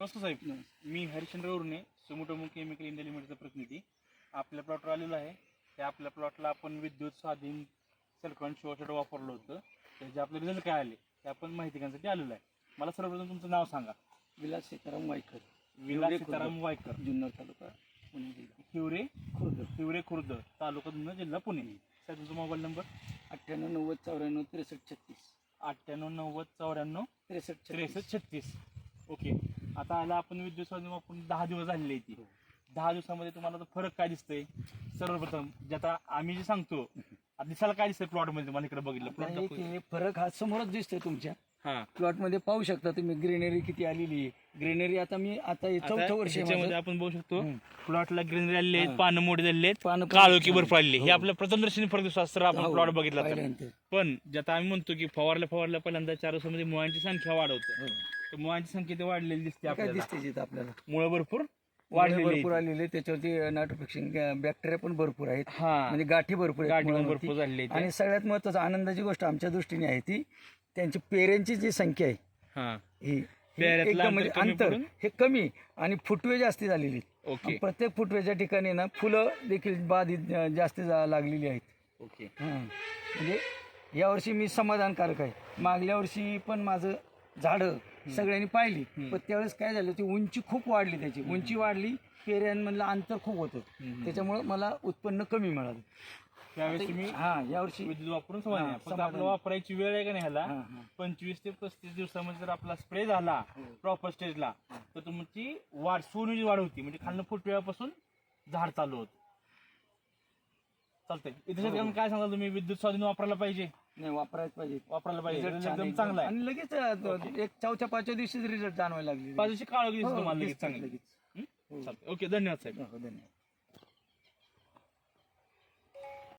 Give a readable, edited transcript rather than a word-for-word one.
नमस्कार साहेब, मी Harishchandra उर्णे, सुमोटोमो chemical India लिमिटेडचा प्रतिनिधी. आपल्या प्लॉटवर आलेलो आहे. त्या आपल्या प्लॉटला आपण विद्युत स्वाधीन सिलिकॉन शोषड वापरलं होतं. त्याचे आपले रिझल्ट काय आले ते आपण माहिती घेण्यासाठी आलेलो आहे. मला सर्वप्रथम तुमचं नाव सांगा. विलास सीताराम वायकर, विलास सीताराम वायकर, जुन्नर तालुका, पुणे जिल्हा. हिवरे खुर्द तालुका जुन्नर जिल्हा पुणे. साहेब तुमचा मोबाईल नंबर 98 90 94 63 98 90 94 36 63 36. ओके, आता आला आपण विद्युत स्वाधीन वापरून 10 दिवस झालेले आहेत. 10 दिवसामध्ये तुम्हाला फरक काय दिसतंय? सर्वप्रथम जे आता आम्ही जे सांगतो, आता दिसायला काय दिसतंय प्लॉट मध्ये? तुम्हाला इकडे बघितलं आता प्लॉट हे फरक हा समोरच दिसतोय तुमच्या हा प्लॉट मध्ये पाहू शकता तुम्ही. ग्रीनरी किती आलेली आहे. ग्रीनरी आता मी हे चौथं वर्ष आहे मध्ये माझं. आपण बघू शकतो प्लॉटला ग्रीनरी आलेली आहेत, पानं मोठी झालेली आहेत, पानं काळोखी भरपूर आलेली. हे आपलं प्रथमदर्शनी फरक दिसतो असं आपण हो, प्लॉट बघितला तर. पाहिल्यानंतर. पण ज्यात आम्ही म्हणतो की फवारल्या पहिल्यांदा 4 दिवसामध्ये मुळांची संख्या वाढवतो, हो. तर मुळांची संख्या ते वाढलेली दिसते काय आपल्याला. दिसते जिथं आपल्याला मुळं भरपूर वाढलेली वाढलेली भरपूर आहेत. आलेले. त्याच्यावरती नायट्रोफिक्सिंग बॅक्टेरिया पण भरपूर आहेत. हा म्हणजे गाठी भरपूर आहेत गाठी पण मुळांवरती. भरपूर झालेली आहेत. आणि सगळ्यात महत्वाचं आनंदाची गोष्ट आमच्या दृष्टीने आहे ती त्यांची पेऱ्यांची जी संख्या आहे हा ही पेऱ्यातलं एकदम म्हणजे अंतर कमी अंतर पडून? हे कमी आणि फुटवे जास्ती झालेली आहेत. ओके प्रत्येक फुटवेच्या ठिकाणी ना फुलं देखील बाधित जास्त लागलेली आहेत. ओके म्हणजे यावर्षी मी समाधानकारक आहे. मागल्या वर्षी पण माझं झाडं सगळ्यांनी पाहिली, पण त्यावेळेस काय झालं, ती उंची खूप वाढली. त्याची उंची वाढली, पेऱ्यांमधलं अंतर खूप होतं. त्याच्यामुळं मला उत्पन्न कमी मिळालं. त्यावेळेस तुम्ही यावर्षी विद्युत वापरून समाधानी आहे. फक्त समाधानी. आपलं वापरायची वेळ आहे का नाही ह्याला, हा. 25 ते 35 दिवसामध्ये जर आपला स्प्रे झाला प्रॉपर स्टेजला, तर तुमची वाढ सोनेची वाढ होती. म्हणजे खालनं फुटव्यापासून झाड चालू होतं. चालतंय. इथे काय सांगाल तुम्ही? विद्युत स्वाधीन वापरायला पाहिजे? नाही, वापरायला पाहिजे. Result छान एकदम चांगला आहे. आणि लगेच एक 4-5 दिवशीच रिझल्ट जाणवायला लागले. पाचशे काळ तुम्हाला लगेच दिसतं चांगली. लगेच. चालतंय. ओके, धन्यवाद साहेब. धन्यवाद.